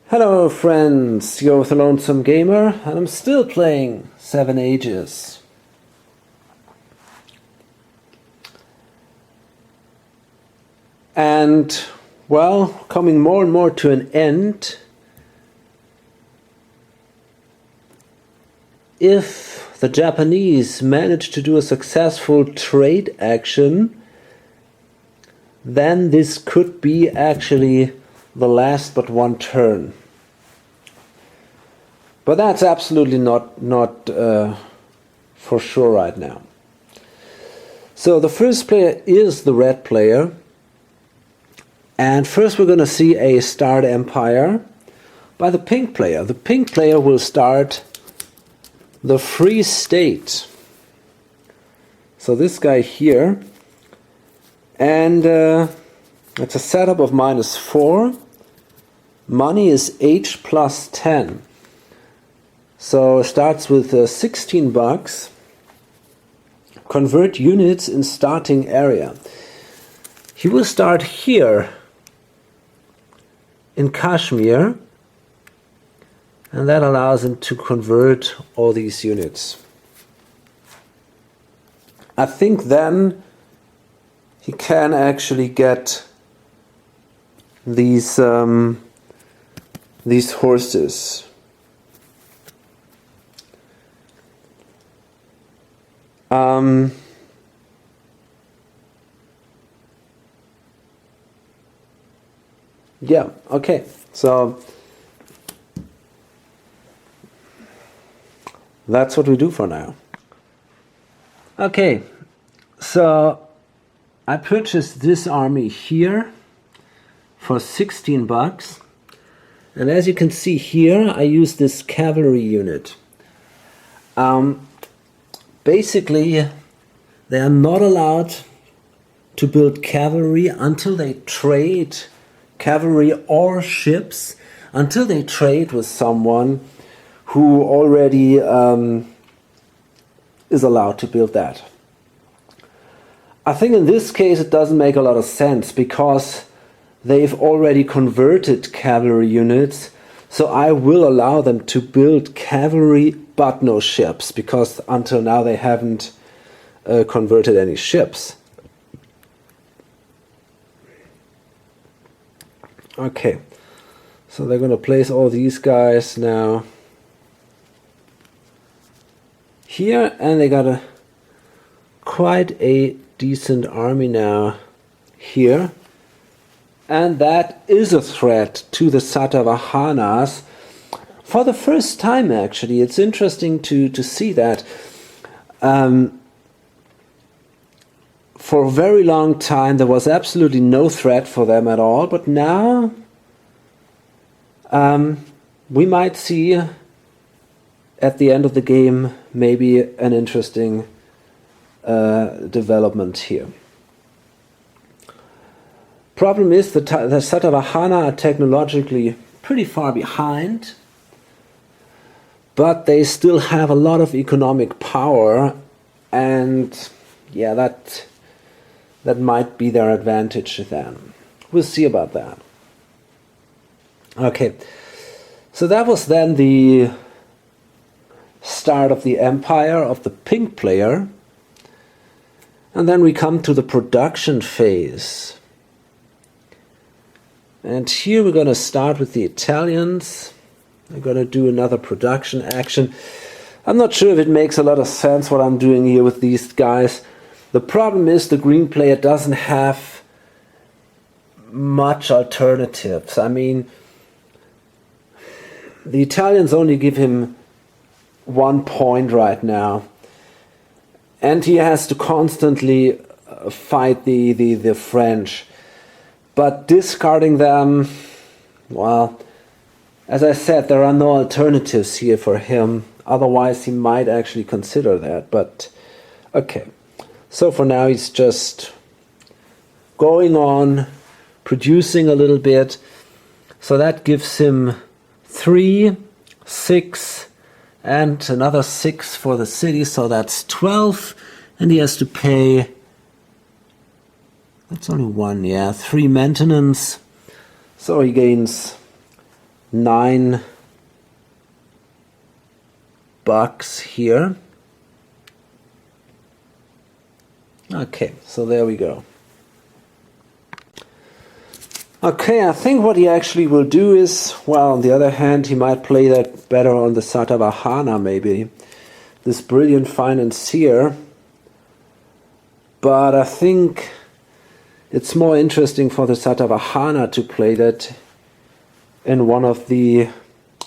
Hello friends, you're with the Lonesome Gamer, and I'm still playing 7 Ages. And, well, coming more and more to an end. If the Japanese manage to do a successful trade action, then this could be actually the last but one turn. But that's absolutely not for sure right now. So the first player is the red player. And first we're going to see a start empire by the pink player. The pink player will start the free state. So this guy here. And it's a setup of -4. Money is H plus 10. So it starts with 16 bucks. Convert units in starting area. He will start here in Kashmir, and that allows him to convert all these units. I think then he can actually get these horses. Yeah, okay, so that's what we do for now. Okay, so I purchased this army here for 16 bucks. And as you can see here, I use this cavalry unit. Basically, they are not allowed to build cavalry until they trade cavalry or ships, until they trade with someone who already is allowed to build that. I think in this case it doesn't make a lot of sense because they've already converted cavalry units, so I will allow them to build cavalry but no ships, because until now they haven't converted any ships. Okay, so they're going to place all these guys now here, and they got quite a decent army now here. And that is a threat to the Satavahanas. For the first time, actually, it's interesting to see that. For a very long time, there was absolutely no threat for them at all. But now, we might see at the end of the game maybe an interesting development here. Problem is the Satavahana are technologically pretty far behind, but they still have a lot of economic power, and yeah, that might be their advantage then. We'll see about that. Okay, so that was then the start of the empire of the pink player, and then we come to the production phase. And here we're going to start with the Italians. We're going to do another production action. I'm not sure if it makes a lot of sense what I'm doing here with these guys. The problem is the green player doesn't have much alternatives. I mean, the Italians only give him 1 point right now. And he has to constantly fight the French. But discarding them, well, as I said, there are no alternatives here for him. Otherwise, he might actually consider that. But, okay. So for now, he's just going on, producing a little bit. So that gives him 3, 6, and another 6 for the city. So that's 12. And he has to pay That's only one, yeah. 3 maintenance. So he gains $9 here. Okay, so there we go. Okay, I think what he actually will do is, well, on the other hand, he might play that better on the Satavahana maybe. This brilliant financier. But I think it's more interesting for the Satavahana to play that in one of the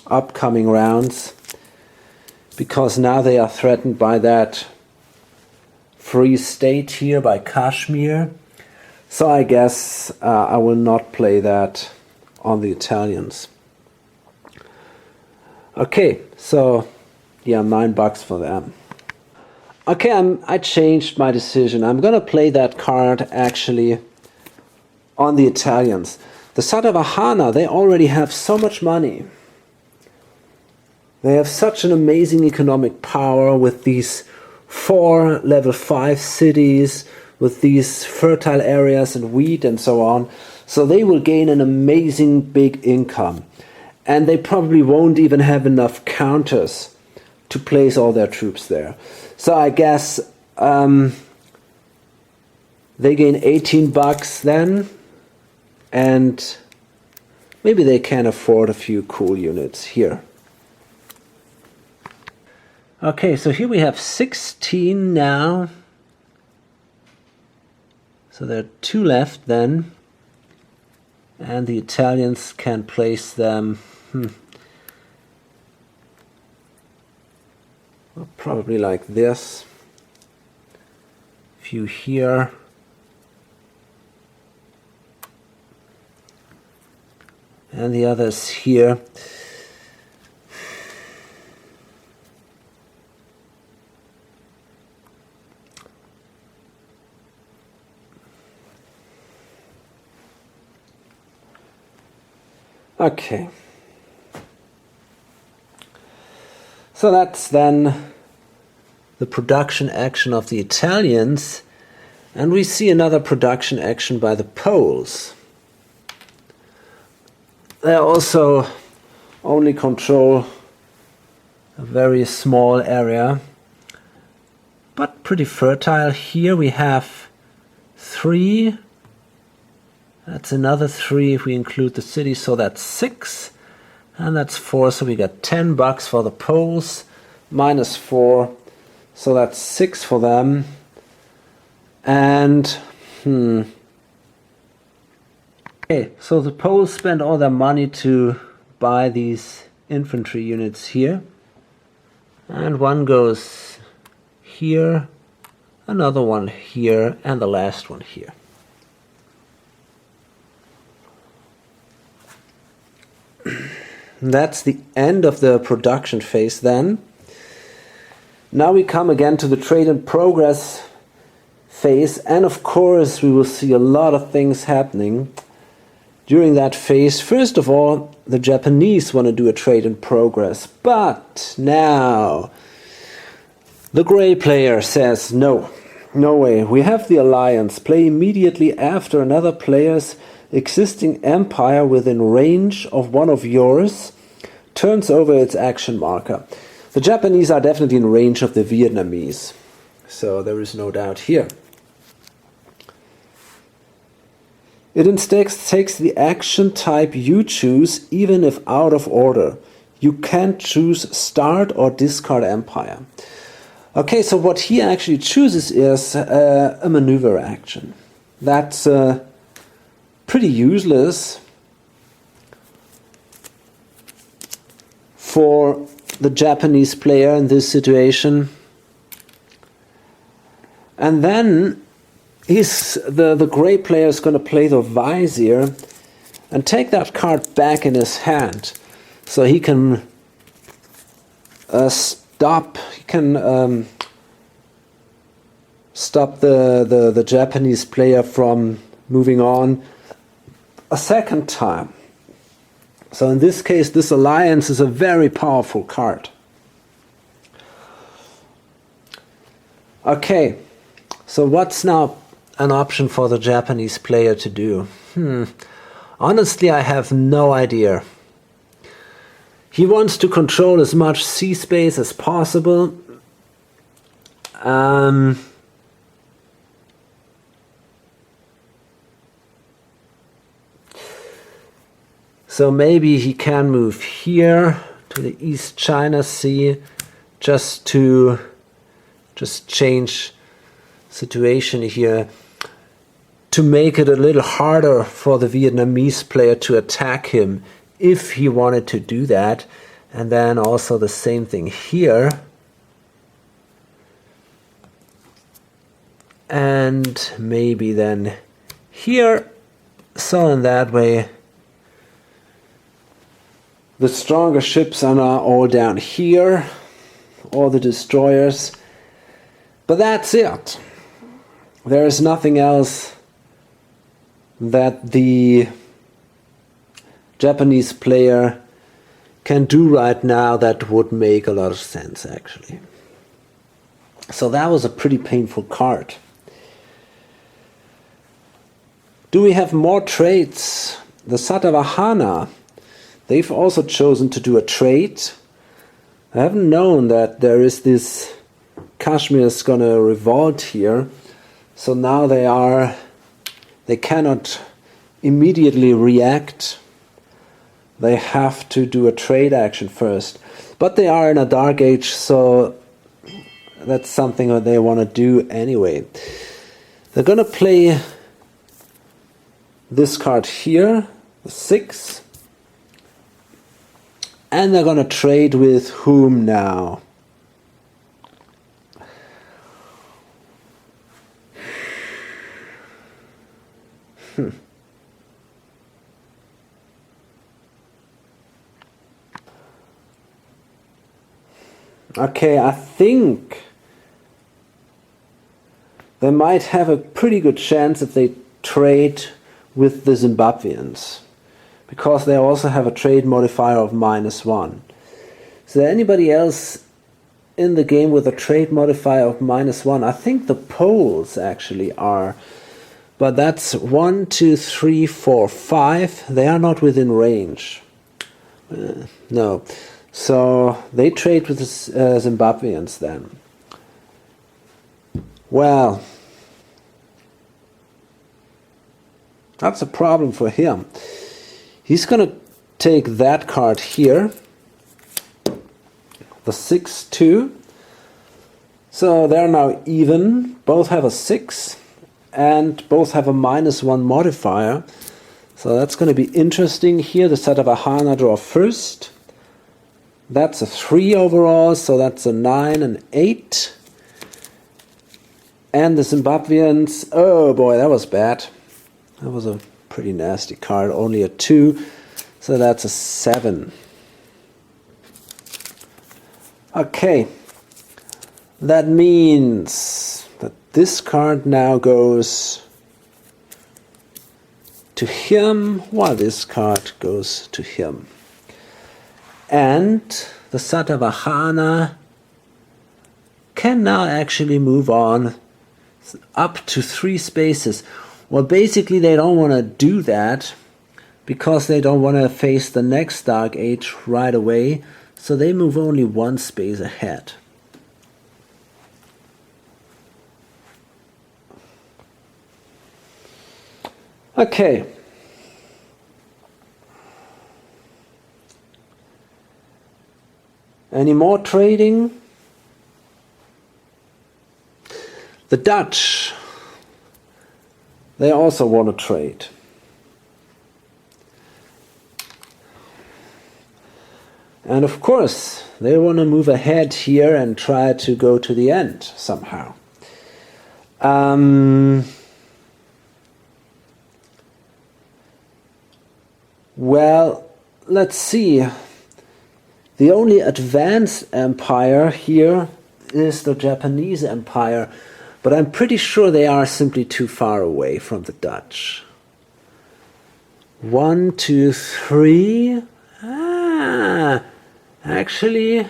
upcoming rounds, because now they are threatened by that free state here by Kashmir. So I guess I will not play that on the Italians. Okay, so yeah, $9 for them. Okay, I changed my decision. I'm gonna play that card actually on the Italians. The Satavahana, they already have so much money. They have such an amazing economic power with these 4 level 5 cities, with these fertile areas and wheat and so on. So they will gain an amazing big income. And they probably won't even have enough counters to place all their troops there. So I guess they gain $18 then, and maybe they can afford a few cool units here. Okay, so here we have 16 now. So there are 2 left then, and the Italians can place them well, probably like this. A few here. And the others here. Okay, so that's then the production action of the Italians, and we see another production action by the Poles. They also only control a very small area, but pretty fertile. Here we have 3. That's another 3 if we include the city, so that's 6. And that's 4, so we got $10 for the Poles, minus 4, so that's 6 for them. And, okay, so the Poles spend all their money to buy these infantry units here. And one goes here, another one here, and the last one here. That's the end of the production phase then. Now we come again to the trade in progress phase, and of course we will see a lot of things happening during that phase. First of all, the Japanese want to do a trade in progress, but now the gray player says no way, we have the alliance, play immediately after another player's existing empire within range of one of yours turns over its action marker. The Japanese are definitely in range of the Vietnamese, so there is no doubt here. It instead takes the action type you choose, even if out of order. You can't choose start or discard empire. Okay, so what he actually chooses is a maneuver action. That's pretty useless for the Japanese player in this situation. And then the gray player is going to play the Vizier and take that card back in his hand, so he can stop the Japanese player from moving on a second time. So in this case, this alliance is a very powerful card. Okay, so what's now an option for the Japanese player to do? Honestly, I have no idea. He wants to control as much sea space as possible. So maybe he can move here to the East China Sea just to change situation here, to make it a little harder for the Vietnamese player to attack him if he wanted to do that. And then also the same thing here. And maybe then here. So in that way, the stronger ships are now all down here, all the destroyers. But that's it. There is nothing else that the Japanese player can do right now that would make a lot of sense, actually. So that was a pretty painful card. Do we have more trades? The Satavahana, they've also chosen to do a trade. I haven't known that there is this Kashmir is gonna revolt here. So now they cannot immediately react. They have to do a trade action first. But they are in a dark age, so that's something that they want to do anyway. They're gonna play this card here, the 6. And they're gonna trade with whom now? Okay, I think they might have a pretty good chance if they trade with the Zimbabweans, because they also have a trade modifier of -1. Is there anybody else in the game with a trade modifier of -1? I think the Poles actually are, but that's 1, 2, 3, 4, 5. They are not within range. No. So they trade with the Zimbabweans then. Well, that's a problem for him. He's going to take that card here, the 6-2. So they're now even. Both have a 6 and both have a -1 modifier. So that's going to be interesting here. The Satavahana draw first. That's a 3 overall, so that's a 9 and 8. And the Zimbabweans, oh boy, that was bad. That was a pretty nasty card, only a 2, so that's a 7. Okay, that means that this card now goes to him, while this card goes to him. And the Satavahana can now actually move on up to 3 spaces. Well, basically they don't want to do that because they don't want to face the next Dark Age right away, so they move only 1 space ahead. Okay. Any more trading? The Dutch, they also want to trade. And of course, they want to move ahead here and try to go to the end somehow. Well, let's see. The only advanced empire here is the Japanese Empire, but I'm pretty sure they are simply too far away from the Dutch. 1, 2, 3. Actually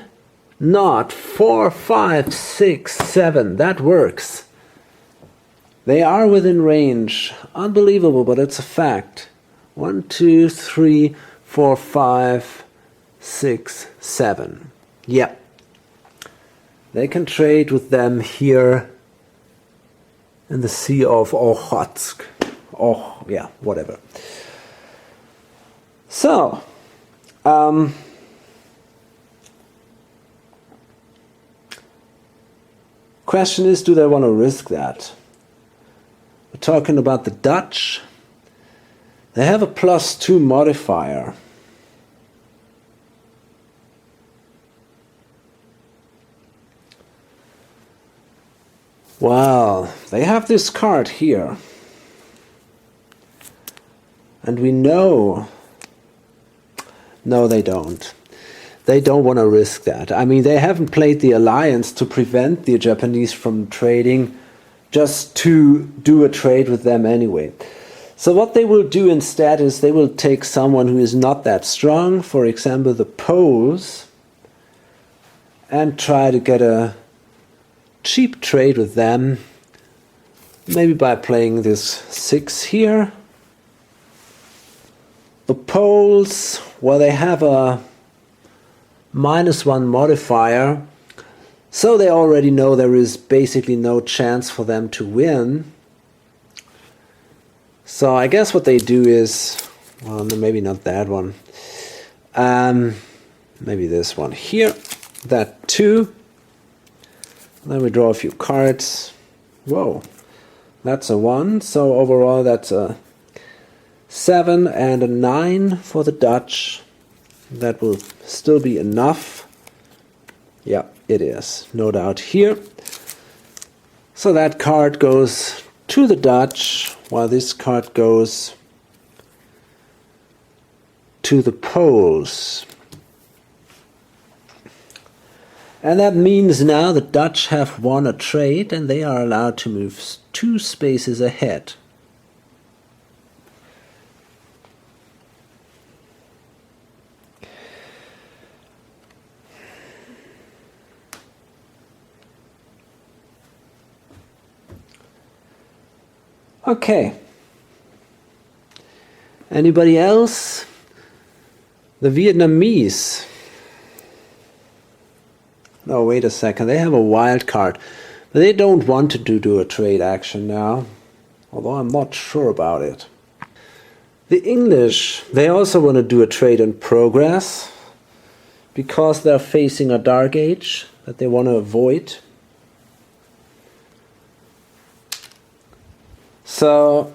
not. 4, 5, 6, 7. That works. They are within range. Unbelievable, but it's a fact. 1, 2, 3, 4, 5, 6, 7. Yeah. They can trade with them here in the Sea of Okhotsk. Oh, yeah, whatever. So, question is, do they want to risk that? We're talking about the Dutch. They have a +2 modifier. Well, they have this card here. And we know... No, they don't. They don't want to risk that. I mean, they haven't played the alliance to prevent the Japanese from trading, just to do a trade with them anyway. So what they will do instead is they will take someone who is not that strong, for example the Poles, and try to get a cheap trade with them, maybe by playing this 6 here. The Poles, well, they have a -1 modifier, so they already know there is basically no chance for them to win. So I guess what they do is, well, maybe not that one, maybe this one here, that 2. Then we draw a few cards. Whoa, that's a 1. So overall that's a 7 and a 9 for the Dutch. That will still be enough. Yeah, it is, no doubt here. So that card goes to the Dutch, while this card goes to the Poles. And that means now the Dutch have won a trade and they are allowed to move 2 spaces ahead. Okay. Anybody else? The Vietnamese. No, wait a second. They have a wild card. But they don't want to do a trade action now. Although I'm not sure about it. The English, they also want to do a trade in progress. Because they're facing a dark age that they want to avoid. So,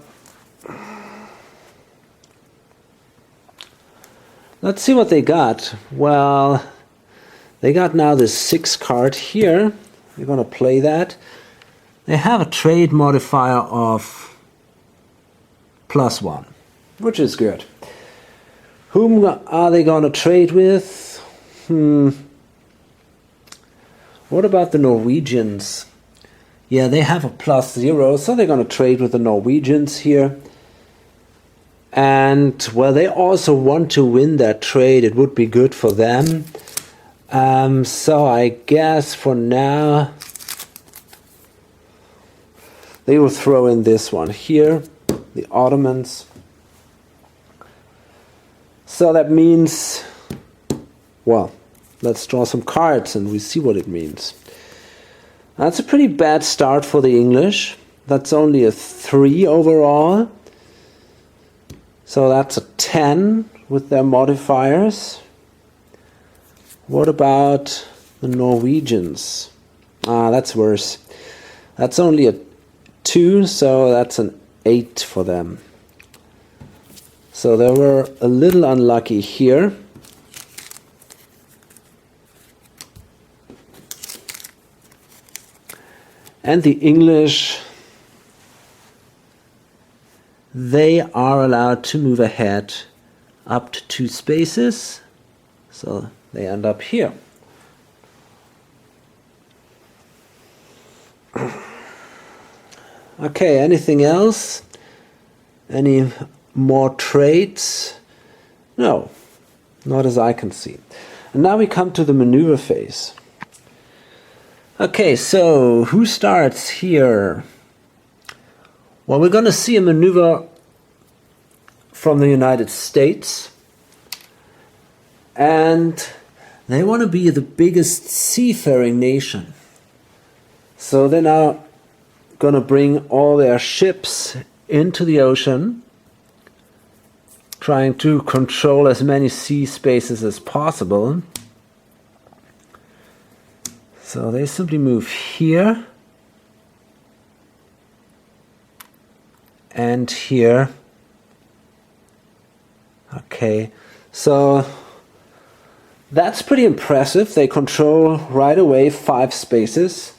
let's see what they got. Well, they got now this 6 card here. We're going to play that. They have a trade modifier of +1, which is good. Whom are they going to trade with? What about the Norwegians? Yeah, they have a +0, so they're going to trade with the Norwegians here. And, well, they also want to win that trade. It would be good for them. So I guess for now they will throw in this one here, the Ottomans. So that means, well, let's draw some cards and we see what it means. That's a pretty bad start for the English. That's only a 3 overall. So that's a 10 with their modifiers. What about the Norwegians? That's worse. That's only a 2, so that's an 8 for them. So they were a little unlucky here. And the English, they are allowed to move ahead up to 2 spaces. So they end up here. Okay, anything else? Any more trades? No, not as I can see. And now we come to the maneuver phase. Okay, so who starts here? Well, we're going to see a maneuver from the United States. and they want to be the biggest seafaring nation. So they're now going to bring all their ships into the ocean, trying to control as many sea spaces as possible. So they simply move here and here. Okay, so that's pretty impressive. They control right away 5 spaces.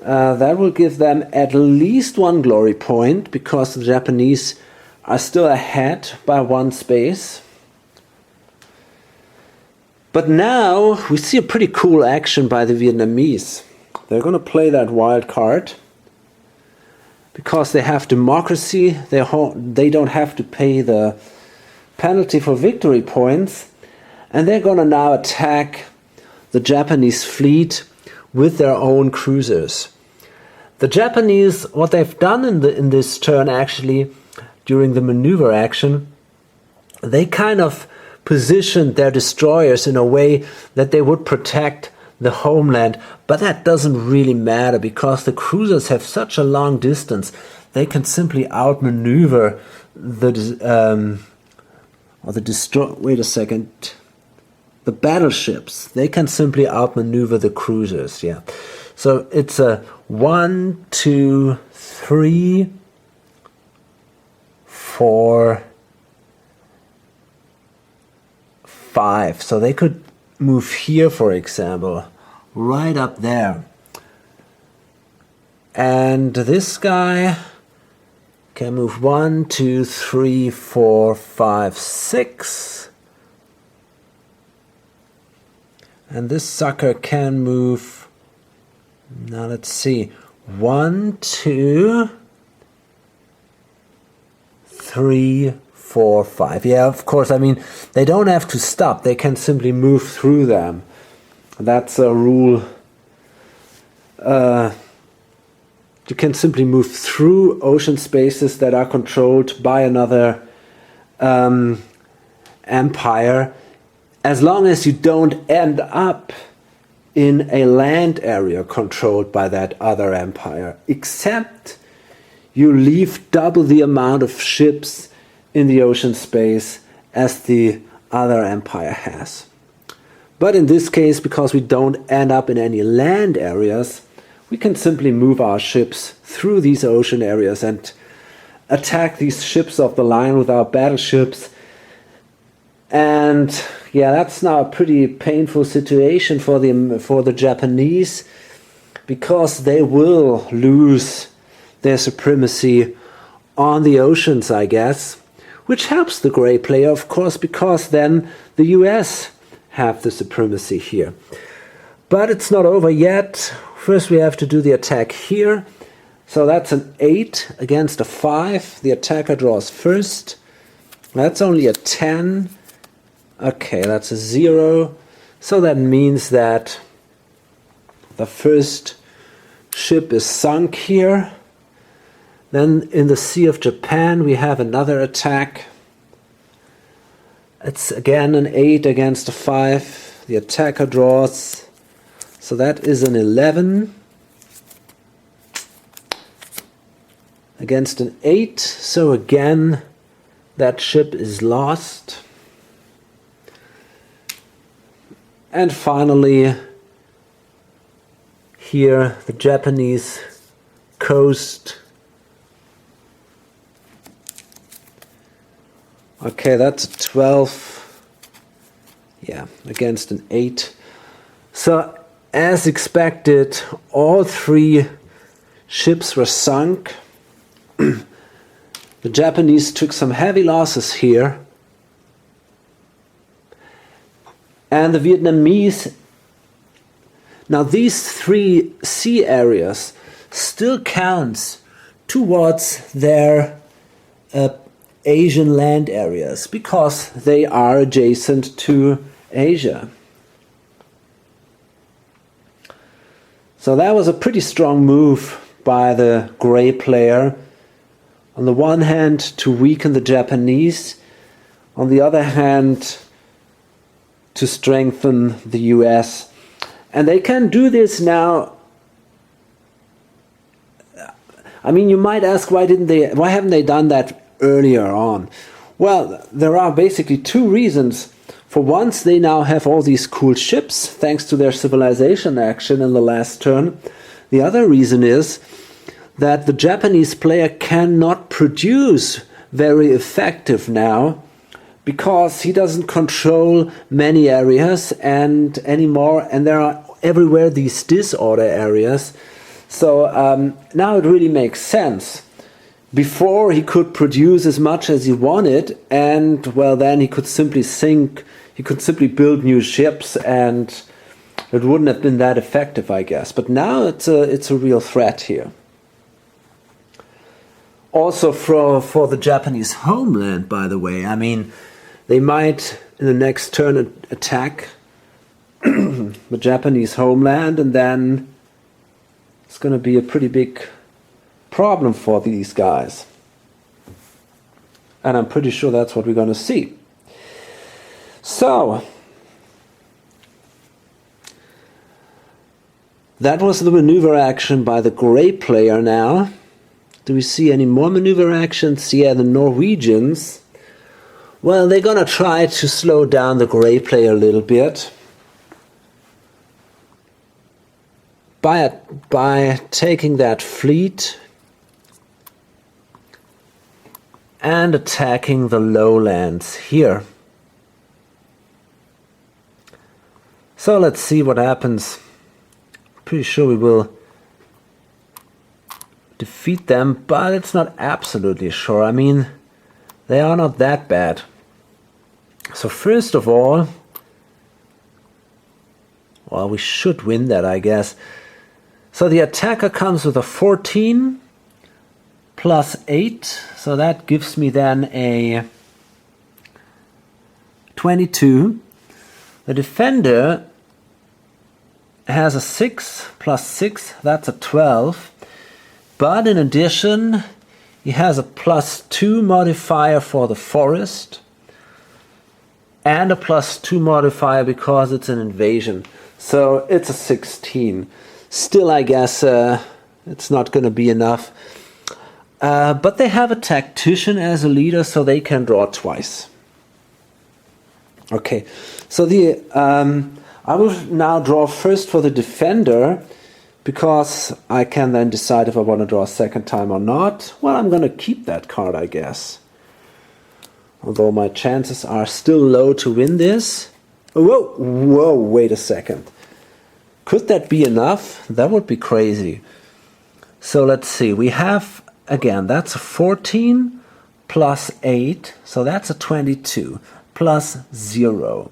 That will give them at least 1 glory point, because the Japanese are still ahead by 1 space. But now we see a pretty cool action by the Vietnamese. They're going to play that wild card because they have democracy. They don't have to pay the penalty for victory points, and they're going to now attack the Japanese fleet with their own cruisers. The Japanese, what they've done in this turn actually, during the maneuver action, they kind of positioned their destroyers in a way that they would protect the homeland, but that doesn't really matter because the cruisers have such a long distance. They can simply outmaneuver the battleships. They can simply outmaneuver the cruisers. Yeah, so it's a 1, 2, 3, 4, 5. So they could move here, for example, right up there. And this guy can move 1, 2, 3, 4, 5, 6. And this sucker can move, now let's see, 1, 2, 3, 4, 5. Yeah, of course, I mean, they don't have to stop. They can simply move through them. That's a rule. You can simply move through ocean spaces that are controlled by another empire, as long as you don't end up in a land area controlled by that other empire, except you leave double the amount of ships in the ocean space as the other empire has. But in this case, because we don't end up in any land areas, we can simply move our ships through these ocean areas and attack these ships of the line with our battleships. And yeah, that's now a pretty painful situation for the Japanese, because they will lose their supremacy on the oceans, I guess, which helps the gray player, of course, because then the US have the supremacy here. But it's not over yet. First we have to do the attack here. So that's an 8 against a 5. The attacker draws first. That's only a 10. Okay, that's a 0. So that means that the first ship is sunk here. Then in the Sea of Japan we have another attack. It's again an 8 against a 5. The attacker draws. So that is an 11 against an 8. So again, that ship is lost. And finally, here the Japanese coast. Okay, that's a 12. Yeah, against an 8. So as expected, all 3 ships were sunk. The Japanese took some heavy losses here. And the Vietnamese, now these 3 sea areas still counts towards their Asian land areas, because they are adjacent to Asia. So that was a pretty strong move by the gray player. On the one hand, to weaken the Japanese. On the other hand, to strengthen the US. And they can do this now. I mean, you might ask, why haven't they done that earlier on? Well, there are basically two reasons. For once, they now have all these cool ships, thanks to their civilization action in the last turn. The other reason is that the Japanese player cannot produce very effective now, because he doesn't control many areas anymore, and there are everywhere these disorder areas. So now it really makes sense. Before, he could produce as much as he wanted, and well, then he could simply build new ships, and it wouldn't have been that effective, I guess. But now it's a real threat here. Also for the Japanese homeland, by the way. I mean, they might in the next turn attack the Japanese homeland, and then it's going to be a pretty big problem for these guys. And I'm pretty sure that's what we're going to see. So, that was the maneuver action by the gray player now. Do we see any more maneuver actions? Yeah, the Norwegians. Well, they're going to try to slow down the gray player a little bit by taking that fleet and attacking the lowlands here. So let's see what happens. Pretty sure we will defeat them, but it's not absolutely sure. I mean, they are not that bad. So first of all, well, we should win that, I guess. So the attacker comes with a 14 plus 8, so that gives me then a 22. The defender has a 6 plus 6, that's a 12. But in addition, he has a plus 2 modifier for the forest and a plus 2 modifier because it's an invasion. So it's a 16. Still, I guess it's not going to be enough. But they have a tactician as a leader, so they can draw twice. Okay, so I will now draw first for the defender, because I can then decide if I want to draw a second time or not. Well, I'm going to keep that card, I guess. Although my chances are still low to win this. Whoa, wait a second. Could that be enough? That would be crazy. So let's see. We have, again, that's a 14 plus 8. So that's a 22 plus 0.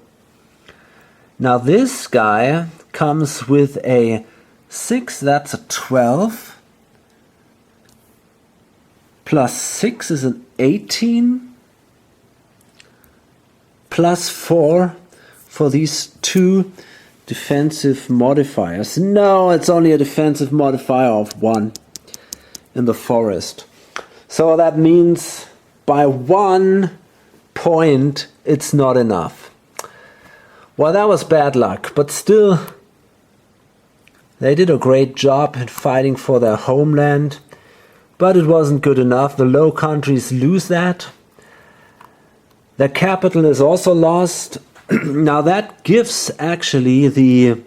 Now this guy comes with a 6, that's a 12. Plus 6 is an 18. Plus 4 for these two defensive modifiers. No, it's only a defensive modifier of 1 in the forest. So that means by 1 point it's not enough. Well, that was bad luck, but still they did a great job in fighting for their homeland, but it wasn't good enough. The Low Countries lose that. Their capital is also lost. Now that gives actually the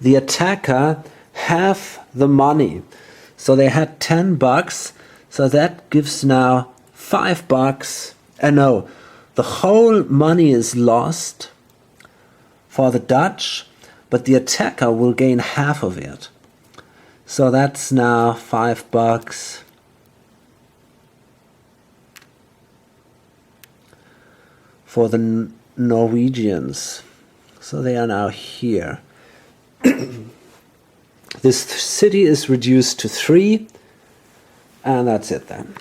attacker half the money. So they had $10, so that gives now $5. No, the whole money is lost for the Dutch, but the attacker will gain half of it. So that's now $5 for the Norwegians. So they are now here. This city is reduced to 3, and that's it then.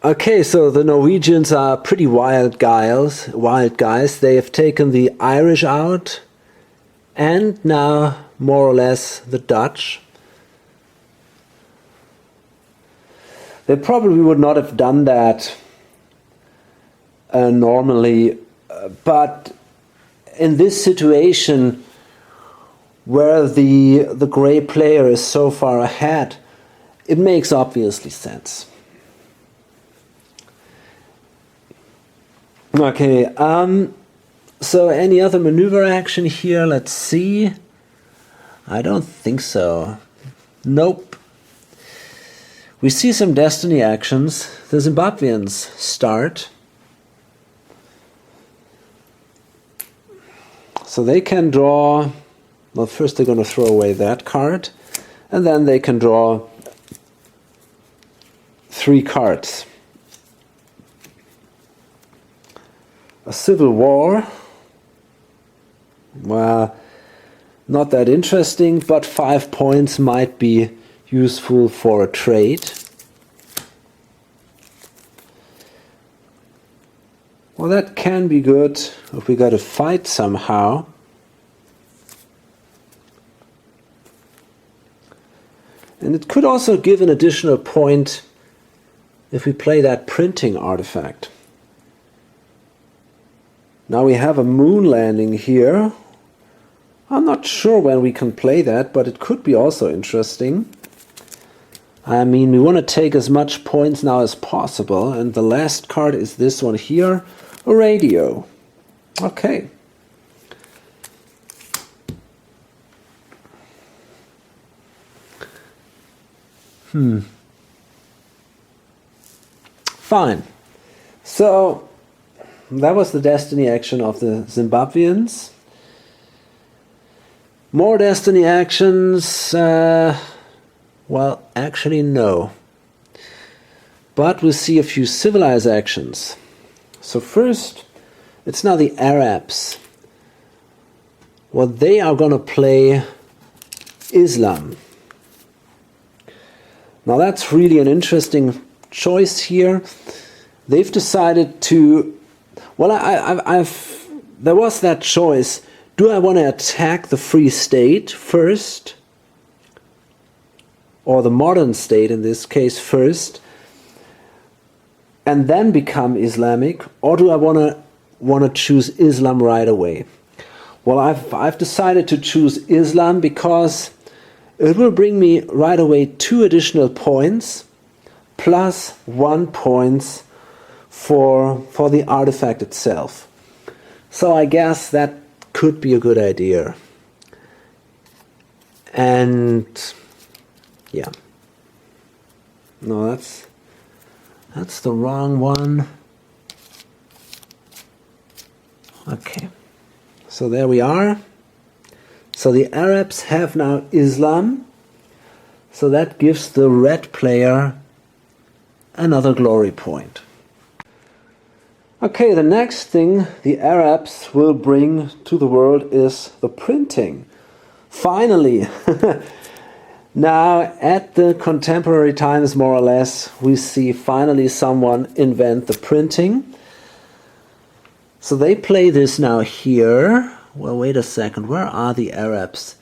Okay, so the Norwegians are pretty wild guys. They have taken the Irish out, and now more or less the Dutch. They probably would not have done that normally, but in this situation where the gray player is so far ahead, it makes obviously sense. Okay, so any other maneuver action here? Let's see. I don't think so. Nope. We see some destiny actions. The Zimbabweans start. So they can draw, well, first they're going to throw away that card, and then they can draw 3 cards. A civil war. Well, not that interesting, but 5 points might be useful for a trade. Well, that can be good if we got to fight somehow. And it could also give an additional point if we play that printing artifact. Now we have a moon landing here. I'm not sure when we can play that, but it could be also interesting. I mean, we want to take as much points now as possible, and the last card is this one here, a radio. Okay. Fine. So that was the destiny action of the Zimbabweans. More destiny actions. Well, actually no. But we see a few civilized actions. So first, it's now the Arabs. Well, they are going to play Islam. Now that's really an interesting choice here. They've decided to, well, there was that choice. Do I want to attack the Free State first, or the modern state in this case first, and then become Islamic, or do I want to choose Islam right away? Well, I've decided to choose Islam because it will bring me right away 2 additional points plus 1 point for the artifact itself. So I guess that could be a good idea. And yeah. No, that's the wrong one. Okay. So there we are. So the Arabs have now Islam. So that gives the red player another glory point. Okay, the next thing the Arabs will bring to the world is the printing. Finally! Now, at the contemporary times, more or less, we see finally someone invent the printing. So they play this now here. Well, wait a second. Where are the Arabs?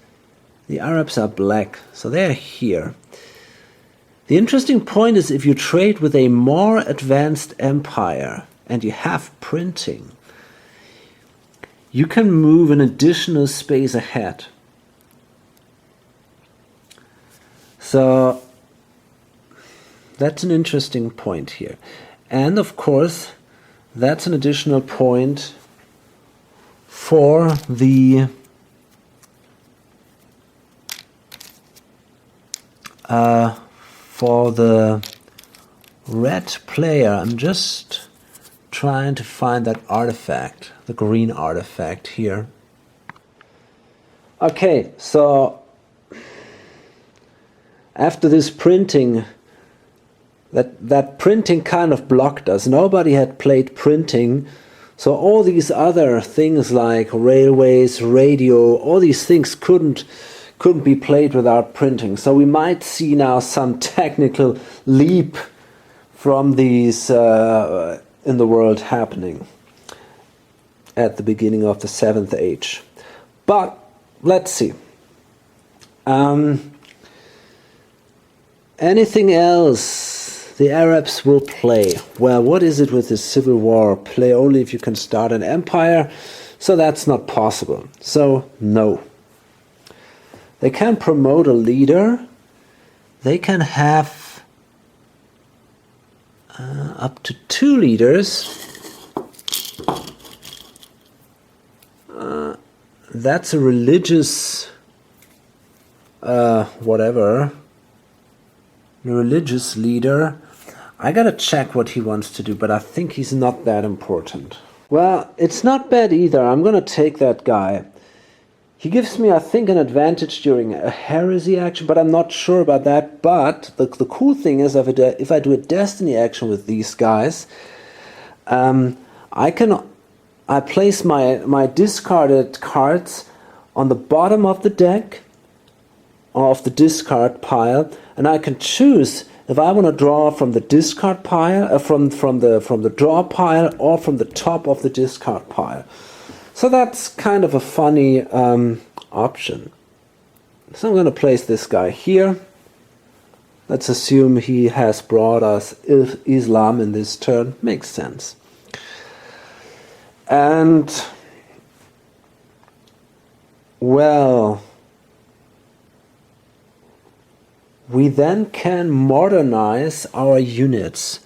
The Arabs are black, so they're here. The interesting point is if you trade with a more advanced empire and you have printing, you can move an additional space ahead. So that's an interesting point here. And of course, that's an additional point for the red player. I'm just trying to find that artifact, the green artifact here. Okay, so after this printing, that printing kind of blocked us. Nobody had played printing, so all these other things like railways, radio, all these things couldn't be played without printing. So we might see now some technical leap from these in the world happening at the beginning of the 7th age. But let's see. Anything else The Arabs will play. Well, what is it with this civil war? Play only if you can start an empire. So that's not possible. So, no. They can promote a leader. They can have up to 2 leaders. That's a religious, whatever, religious leader. I gotta check what he wants to do, but I think he's not that important. Well, it's not bad either. I'm gonna take that guy. He gives me, I think, an advantage during a heresy action, but I'm not sure about that. But the cool thing is, if I do a destiny action with these guys, I place my discarded cards on the bottom of the deck, or of the discard pile, and I can choose if I want to draw from the discard pile, from the draw pile, or from the top of the discard pile. So that's kind of a funny option. So I'm going to place this guy here. Let's assume he has brought us Islam in this turn. Makes sense. And, well, we then can modernize our units.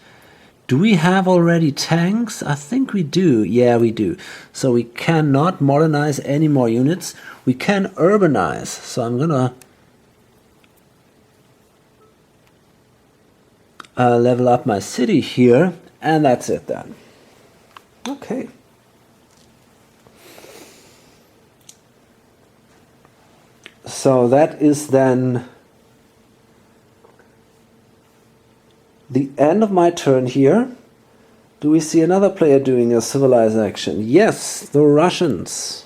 Do we have already tanks? I think we do. Yeah, we do. So we cannot modernize any more units. We can urbanize. So I'm gonna level up my city here, and that's it then. Okay. So that is then the end of my turn here. Do we see another player doing a civilized action? Yes, the Russians.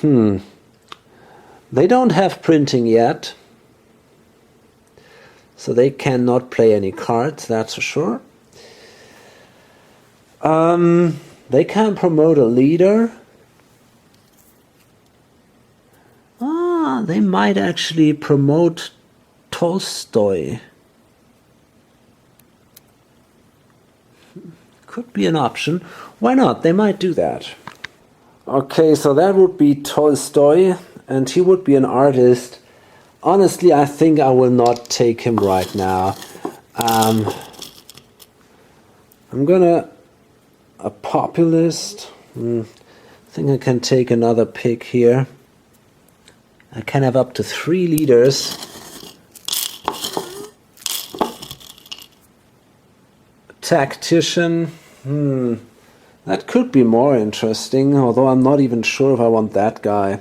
They don't have printing yet, so they cannot play any cards, that's for sure. They can promote a leader. They might actually promote Tolstoy. Could be an option. Why not? They might do that. Okay, so that would be Tolstoy, and he would be an artist. Honestly, I think I will not take him right now. I'm gonna... a populist. I think I can take another pick here. I can have up to 3 leaders. Tactician. That could be more interesting, although I'm not even sure if I want that guy.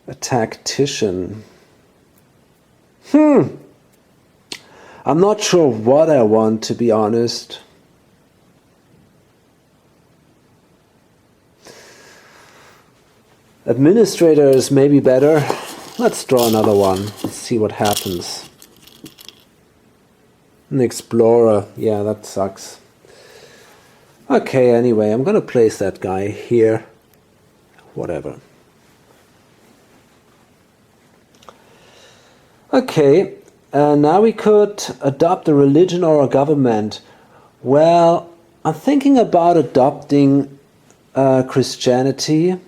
A tactician. I'm not sure what I want, to be honest. Administrator is maybe better. Let's draw another one. Let's see what happens. An explorer. Yeah, that sucks. Okay, anyway, I'm gonna place that guy here. Whatever. Okay, now we could adopt a religion or a government. Well, I'm thinking about adopting Christianity.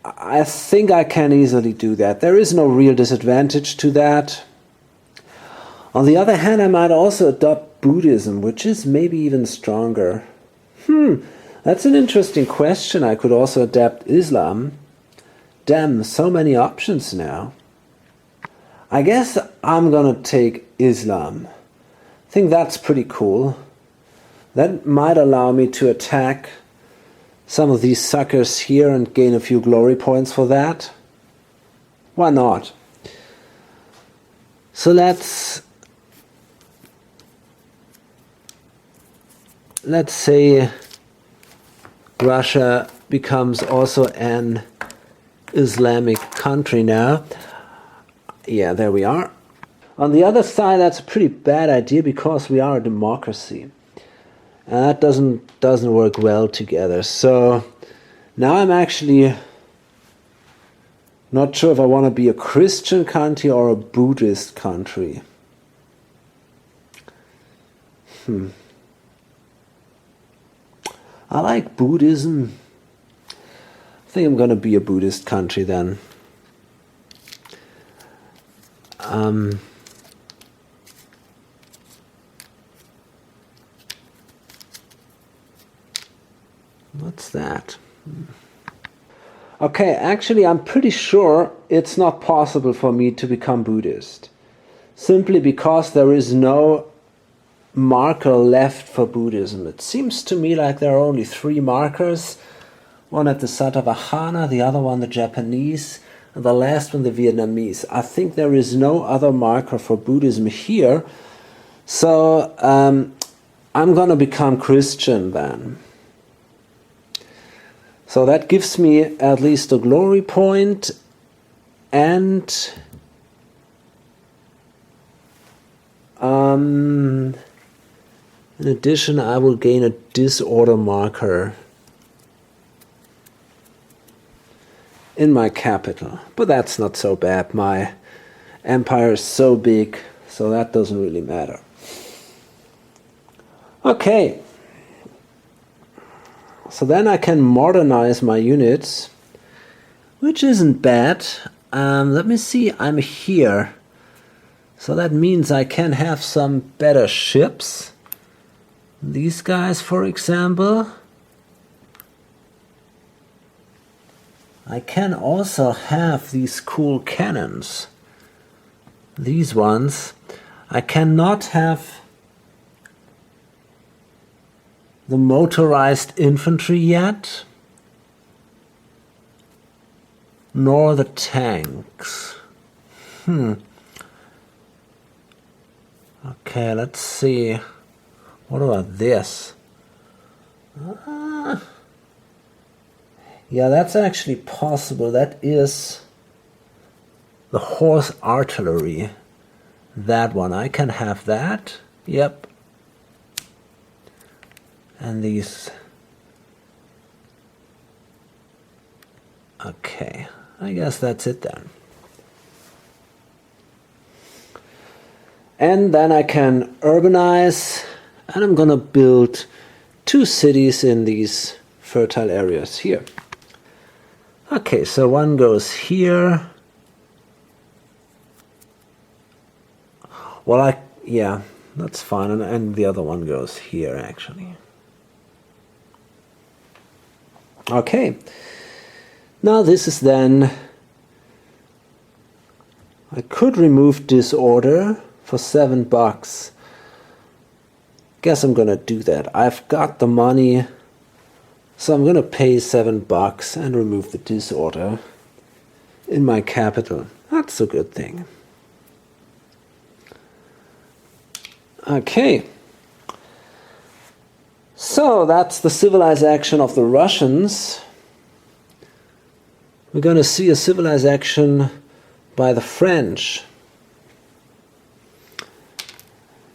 I think I can easily do that. There is no real disadvantage to that. On the other hand, I might also adopt Buddhism, which is maybe even stronger. That's an interesting question. I could also adapt Islam. Damn, so many options now. I guess I'm gonna take Islam. I think that's pretty cool. That might allow me to attack some of these suckers here and gain a few glory points for that. Why not? So let's say Russia becomes also an Islamic country now. Yeah, there we are. On the other side, that's a pretty bad idea because we are a democracy. And that doesn't work well together. So now I'm actually Not sure if I want to be a Christian country or a Buddhist country. I like Buddhism. I think I'm going to be a Buddhist country then. What's that? Okay, actually I'm pretty sure it's not possible for me to become Buddhist. Simply because there is no marker left for Buddhism. It seems to me like there are only 3 markers. One at the Satavahana, the other one the Japanese, and the last one the Vietnamese. I think there is no other marker for Buddhism here. So I'm going to become Christian then. So that gives me at least a glory point, and in addition I will gain a disorder marker in my capital. But that's not so bad. My empire is so big, so that doesn't really matter. Okay. So then I can modernize my units, which isn't bad. Let me see, I'm here. So that means I can have some better ships. These guys, for example. I can also have these cool cannons. These ones. I cannot have the motorized infantry yet, nor the tanks. Okay, let's see. What about this? Yeah, that's actually possible. That is the horse artillery. That one. I can have that. Yep. And these. Okay, I guess that's it then. And then I can urbanize, and I'm gonna build 2 cities in these fertile areas here. Okay, so one goes here. Well, yeah, that's fine, and the other one goes here actually. Okay, now this is then, I could remove disorder for $7. Guess I'm gonna do that. I've got the money, so I'm gonna pay $7 and remove the disorder in my capital. That's a good thing. Okay. So that's the civilized action of the Russians. We're going to see a civilized action by the French.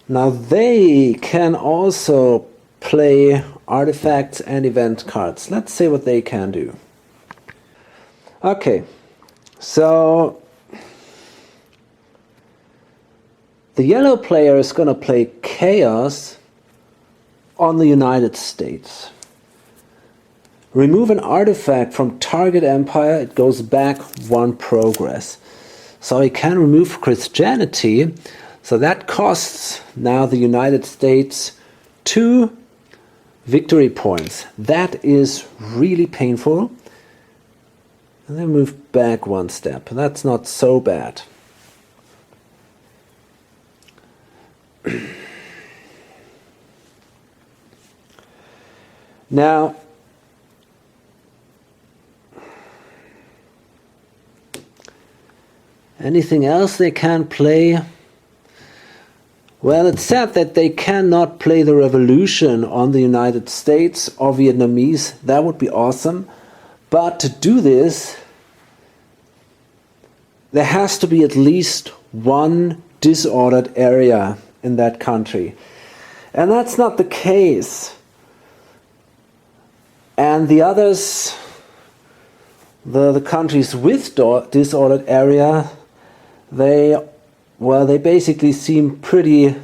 Now they can also play artifacts and event cards. Let's see what they can do. Okay, so the yellow player is going to play Chaos on the United States. Remove an artifact from target empire, it goes back 1 progress. So he can remove Christianity, so that costs now the United States 2 victory points. That is really painful. And then move back 1 step. That's not so bad. Now, anything else they can play? Well, it's said that they cannot play the revolution on the United States or Vietnamese. That would be awesome. But to do this, there has to be at least 1 disordered area in that country. And that's not the case. And the others, the countries with disordered area, they basically seem pretty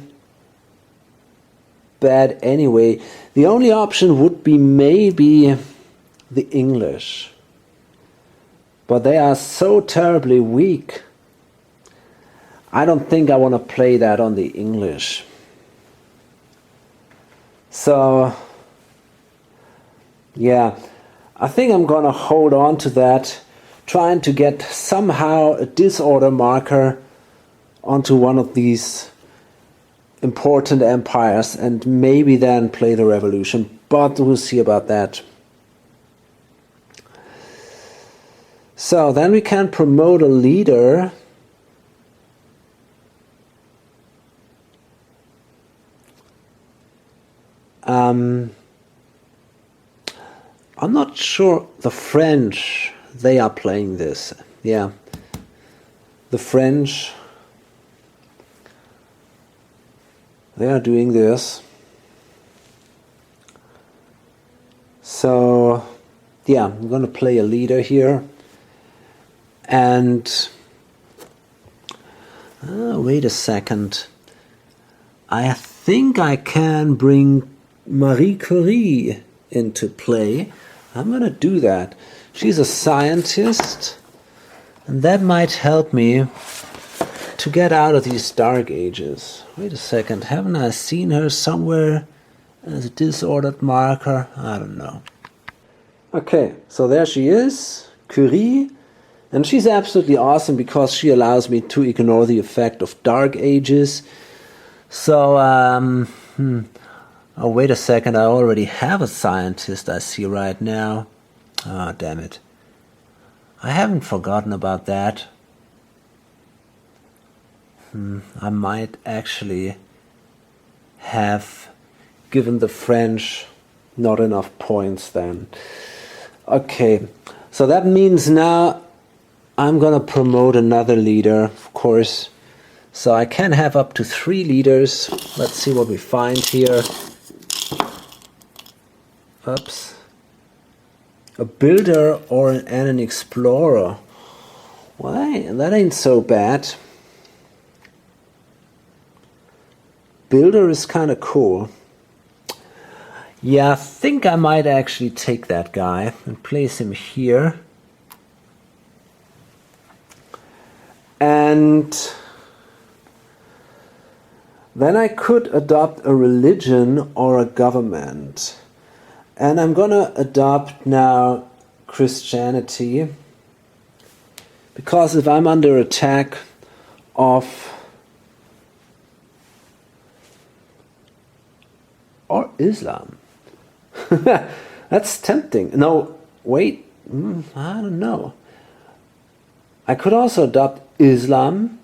bad anyway. The only option would be maybe the English. But they are so terribly weak. I don't think I want to play that on the English. So, yeah, I think I'm gonna hold on to that, trying to get somehow a disorder marker onto one of these important empires and maybe then play the revolution, but we'll see about that. So then we can promote a leader. I'm not sure. The French, they are playing this. Yeah. The French, they are doing this. So, yeah, I'm going to play a leader here. And, wait a second. I think I can bring Marie Curie into play. I'm going to do that. She's a scientist, and that might help me to get out of these dark ages. Wait a second, haven't I seen her somewhere as a disordered marker? I don't know. Okay, so there she is, Curie, and she's absolutely awesome because she allows me to ignore the effect of dark ages. So, oh, wait a second, I already have a scientist I see right now. Ah, damn it. I haven't forgotten about that. I might actually have given the French not enough points then. Okay, so that means now I'm gonna promote another leader, of course. So I can have up to 3 leaders. Let's see what we find here. Oops. A builder and an explorer. Well, that ain't so bad. Builder is kind of cool. Yeah, I think I might actually take that guy and place him here. And then I could adopt a religion or a government. And I'm gonna adopt now Christianity, because if I'm under attack of or Islam, that's tempting. No, wait, I don't know. I could also adopt Islam.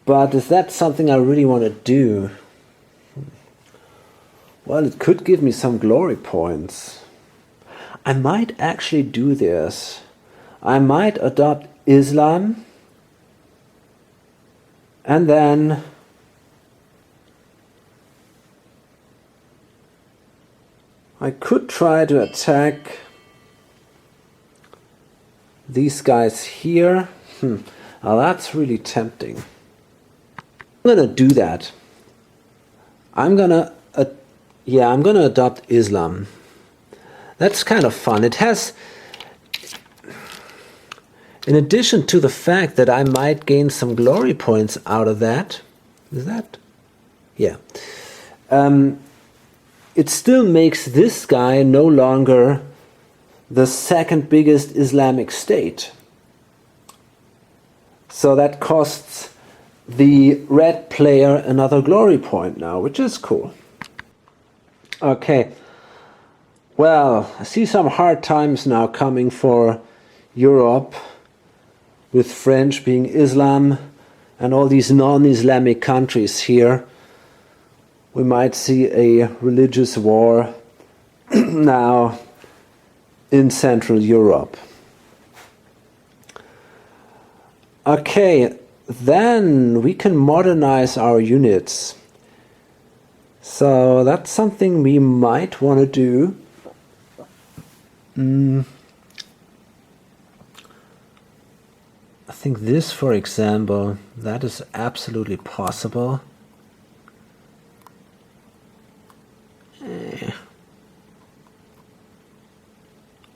But is that something I really want to do? Well, it could give me some glory points. I might actually do this. I might adopt Islam. And then I could try to attack these guys here. Now that's really tempting. I'm gonna do that. I'm gonna adopt Islam. That's kind of fun. It has, in addition to the fact that I might gain some glory points out of that, is that? Yeah. It still makes this guy no longer the second biggest Islamic state. So that costs the red player another glory point now, which is cool. Okay. Well, I see some hard times now coming for Europe, with French being Islam and all these non-Islamic countries here. We might see a religious war now in Central Europe. Okay, then we can modernize our units. So that's something we might want to do. I think this, for example, that is absolutely possible.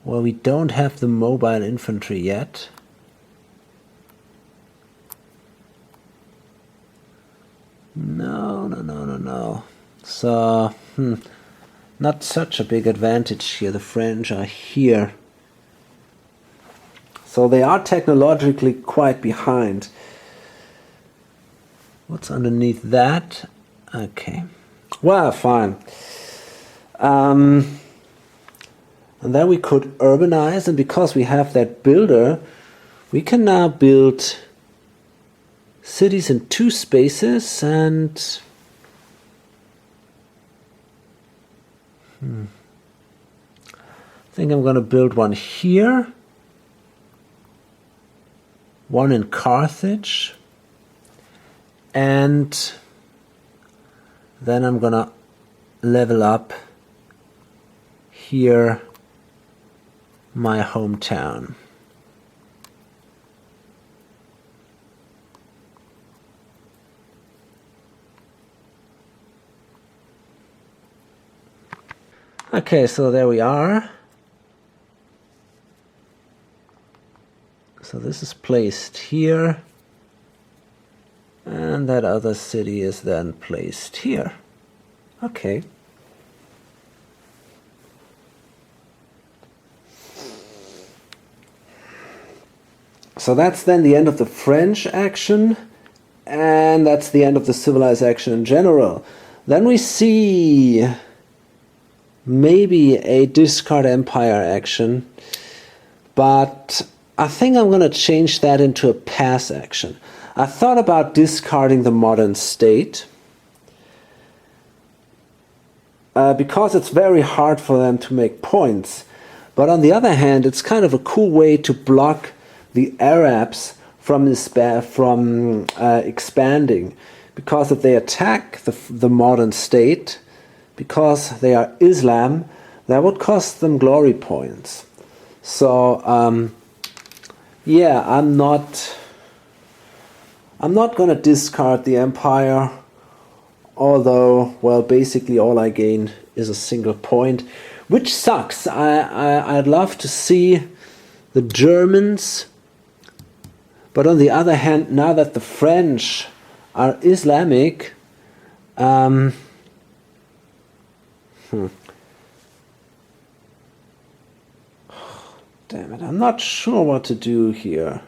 Well, we don't have the mobile infantry yet. No. So, not such a big advantage here. The French are here. So they are technologically quite behind. What's underneath that? Okay. Well, fine. And then we could urbanize, and because we have that builder, we can now build cities in 2 spaces, and I think I'm going to build one here, one in Carthage, and then I'm going to level up here my hometown. Okay, so there we are. So this is placed here, and that other city is then placed here. Okay. So that's then the end of the French action, and that's the end of the civilized action in general. Then we see maybe a discard empire action, but I think I'm going to change that into a pass action. I thought about discarding the modern state, because it's very hard for them to make points. But on the other hand, it's kind of a cool way to block the Arabs from expanding, because if they attack the modern state, because they are Islam, that would cost them glory points. So yeah, I'm not going to discard the empire, although, well, basically all I gain is a single point, which sucks. I'd love to see the Germans. But on the other hand, now that the French are Islamic, damn it, I'm not sure what to do here.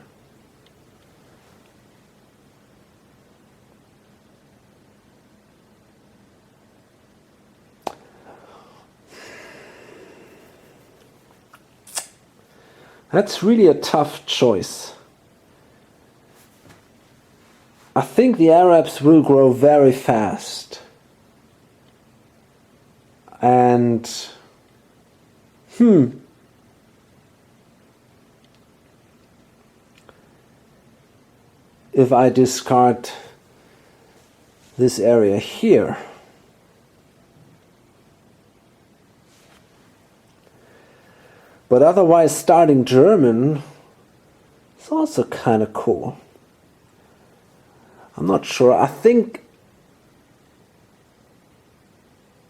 That's really a tough choice. I think the Arabs will grow very fast. And if I discard this area here, but otherwise starting German is also kind of cool. I'm not sure. I think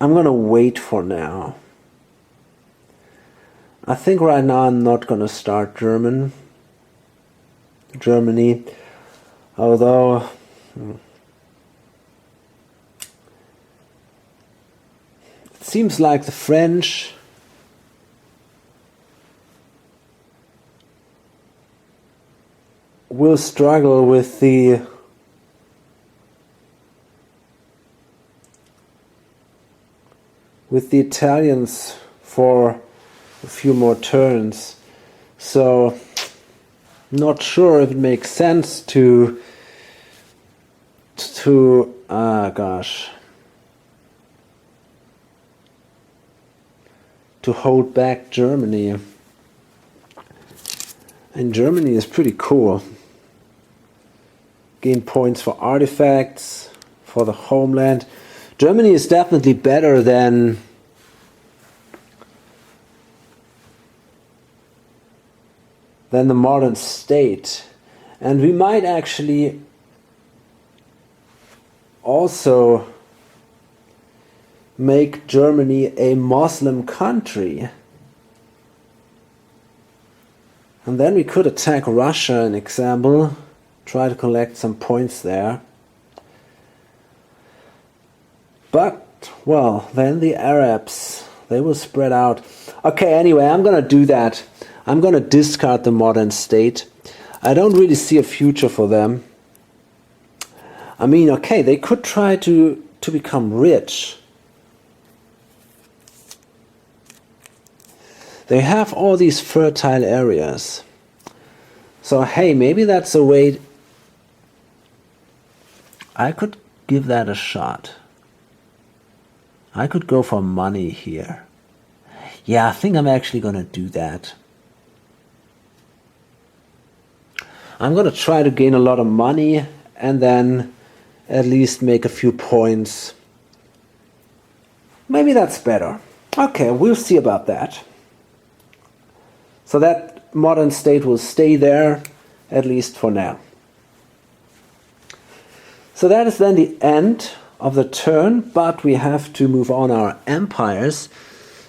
I'm going to wait for now. I think right now I'm not going to start Germany, although it seems like the French will struggle with the Italians for a few more turns. So not sure if it makes sense to hold back Germany. And Germany is pretty cool. Gain points for artifacts, for the homeland. Germany is definitely better than the modern state. And we might actually also make Germany a Muslim country. And then we could attack Russia, an example, try to collect some points there. But, well, then the Arabs, they will spread out. Okay, anyway, I'm gonna do that. I'm gonna discard the modern state. I don't really see a future for them. I mean, okay, they could try to become rich. They have all these fertile areas. So hey, maybe that's a way. I could give that a shot. I could go for money here. Yeah, I think I'm actually gonna do that. I'm gonna try to gain a lot of money and then at least make a few points. Maybe that's better. Okay, we'll see about that. So that modern state will stay there, at least for now. So that is then the end of the turn, but we have to move on our empires.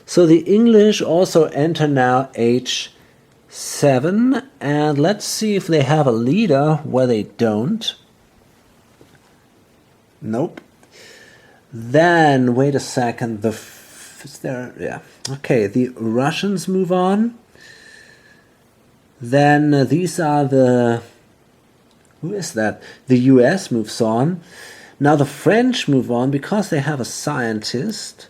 So the English also enter now H7, and let's see if they have a leader where they don't. Nope. Then, wait a second, is there, yeah. Okay, the Russians move on. Then these are the, who is that? The US moves on. Now the French move on because they have a scientist.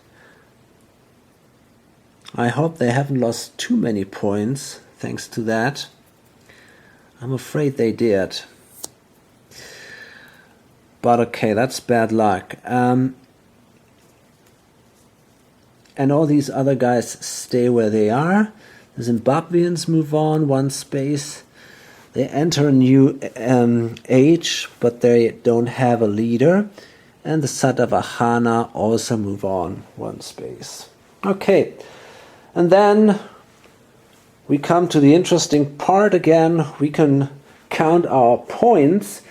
I hope they haven't lost too many points thanks to that. I'm afraid they did. But okay, that's bad luck. And all these other guys stay where they are. The Zimbabweans move on one space. They enter a new age, but they don't have a leader. And the Satavahana also move on one space. Okay, and then we come to the interesting part again. We can count our points.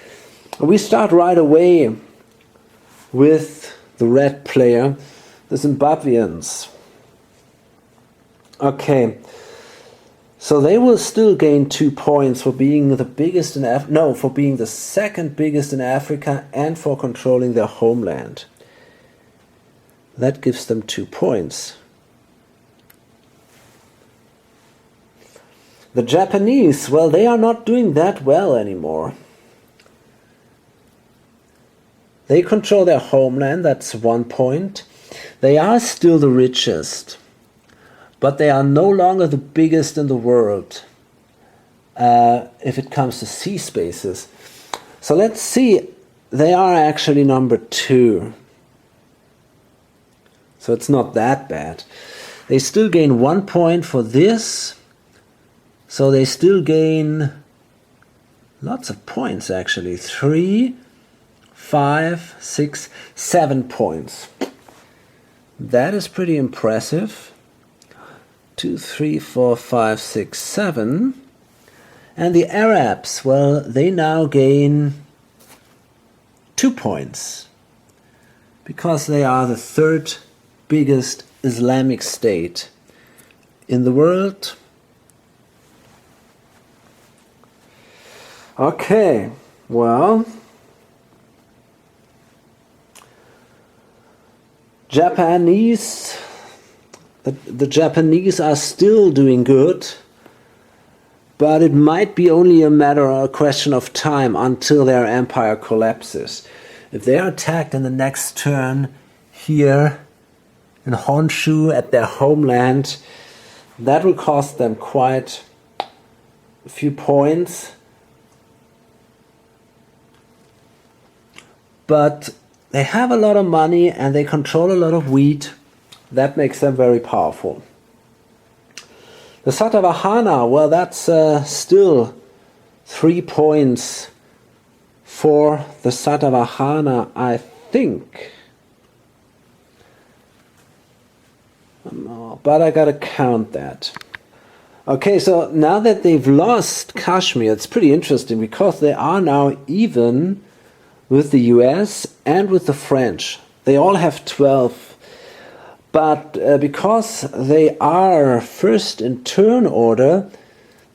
We start right away with the red player, the Zimbabweans. Okay, so they will still gain 2 points for being the biggest in for being the second biggest in Africa and for controlling their homeland. That gives them 2 points. The Japanese, well, they are not doing that well anymore. They control their homeland, that's 1 point. They are still the richest, but they are no longer the biggest in the world if it comes to sea spaces. So let's see, they are actually number 2. So it's not that bad. They still gain 1 point for this, so they still gain lots of points actually. 3, 5, 6, 7 points. That is pretty impressive. 2, 3, 4, 5, 6, 7. And the Arabs, well, they now gain 2 points because they are the third biggest Islamic state in the world. Okay, well, Japanese, the Japanese are still doing good, but it might be only a question of time until their empire collapses. If they are attacked in the next turn here in Honshu at their homeland, that will cost them quite a few points. But they have a lot of money and they control a lot of wheat. That makes them very powerful. The Satavahana, well, that's still 3 points for the Satavahana, I think. but I gotta count that. Okay, so now that they've lost Kashmir, it's pretty interesting because they are now even with the US and with the French. They all have 12. But because they are first in turn order,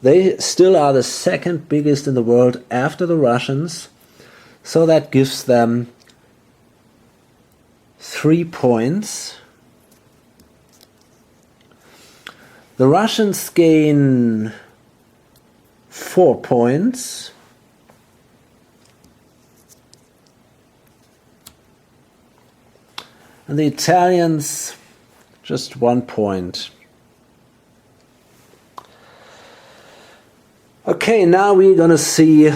they still are the second biggest in the world after the Russians. So that gives them 3 points. The Russians gain 4 points. And the Italians just 1 point. Okay, now we're gonna see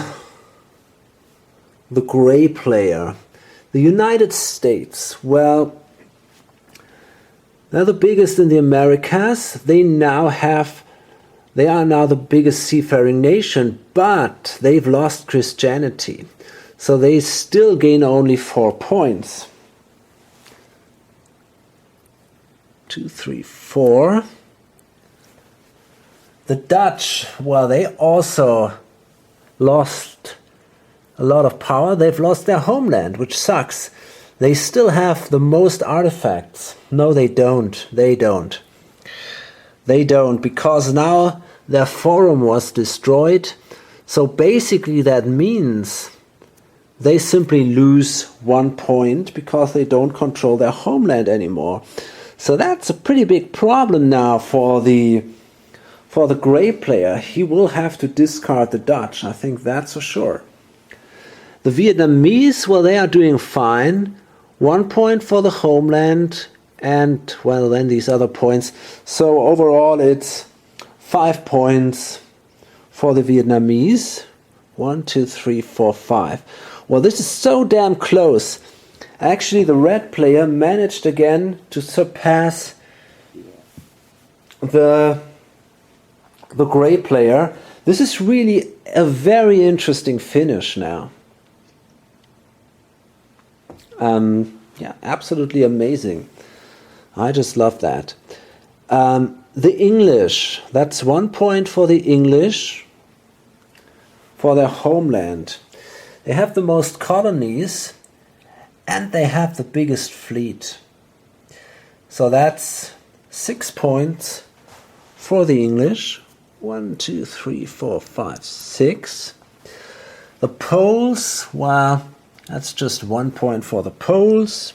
the gray player. The United States, well, they're the biggest in the Americas. They are now the biggest seafaring nation, but they've lost Christianity. So they still gain only 4 points. 2, 3, 4. The Dutch, well, they also lost a lot of power. They've lost their homeland, which sucks. They still have the most artifacts. No, they don't. They don't. They don't, because now their forum was destroyed. So basically that means they simply lose 1 point because they don't control their homeland anymore. So that's a pretty big problem now for the gray player. He will have to discard the Dutch, I think that's for sure. The Vietnamese, well, they are doing fine. 1 point for the homeland and, well, then these other points. So overall it's 5 points for the Vietnamese. 1, 2, 3, 4, 5. Well, this is so damn close. Actually, the red player managed again to surpass the gray player. This is really a very interesting finish now. Yeah, absolutely amazing. I just love that. The English, that's 1 point for the English for their homeland. They have the most colonies and they have the biggest fleet. So that's 6 points for the English. 1, 2, 3, 4, 5, 6. The Poles, well, that's just 1 point for the Poles.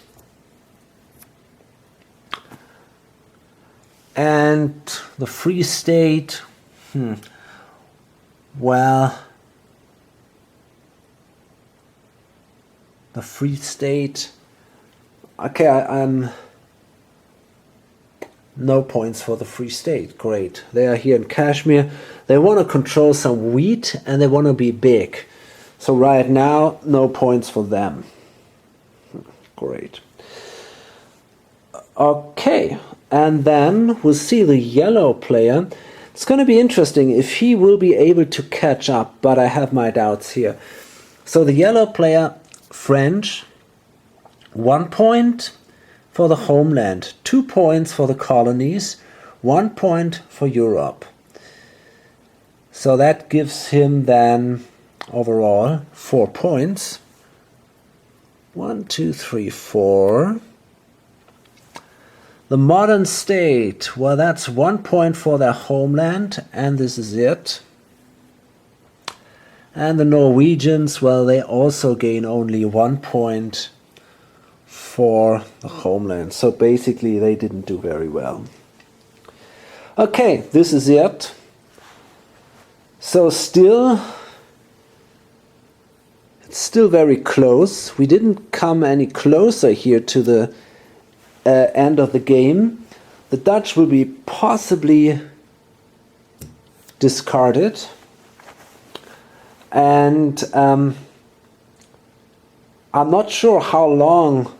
And the Free State, well, the Free State, okay, I'm no points for the Free State. Great. They are here in Kashmir. They want to control some wheat and they want to be big. So right now, no points for them. Great. Okay, and then we'll see the yellow player. It's going to be interesting if he will be able to catch up, but I have my doubts here. So the yellow player, French, 1 point for the homeland, 2 points for the colonies, 1 point for Europe. So that gives him then overall 4 points. 1, 2, 3, 4. The modern state, well, that's 1 point for their homeland, and this is it. And the Norwegians, well, they also gain only 1 point for the homeland. So basically they didn't do very well. Okay, this is it. So it's still very close. We didn't come any closer here to the end of the game. The Dutch will be possibly discarded. And I'm not sure how long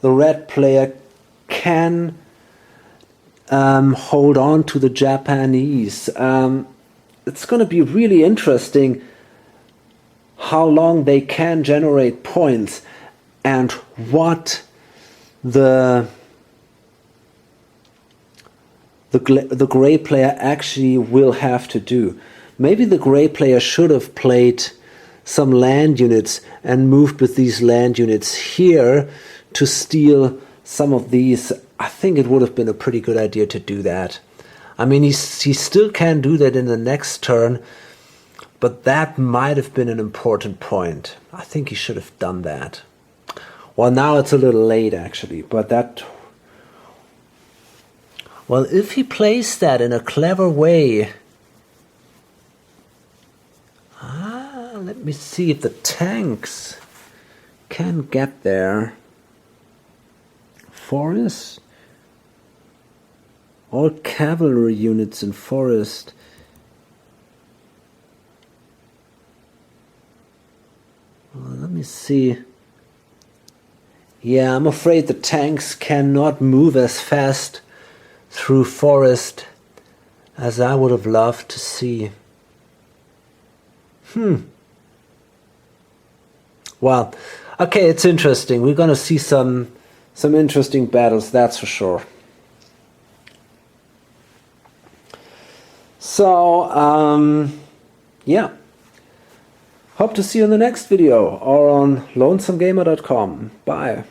the red player can hold on to the Japanese. It's going to be really interesting how long they can generate points and what the the gray player actually will have to do. Maybe the gray player should have played some land units and moved with these land units here to steal some of these. I think it would have been a pretty good idea to do that. I mean, he still can do that in the next turn, but that might have been an important point. I think he should have done that. Well, now it's a little late actually, but that... Well, if he plays that in a clever way... let me see if the tanks can get there. Forest? All cavalry units in forest. Well, let me see. Yeah, I'm afraid the tanks cannot move as fast through forest as I would have loved to see. Well, okay, it's interesting. We're gonna see some interesting battles, that's for sure. So, yeah. Hope to see you in the next video or on lonesomegamer.com. Bye.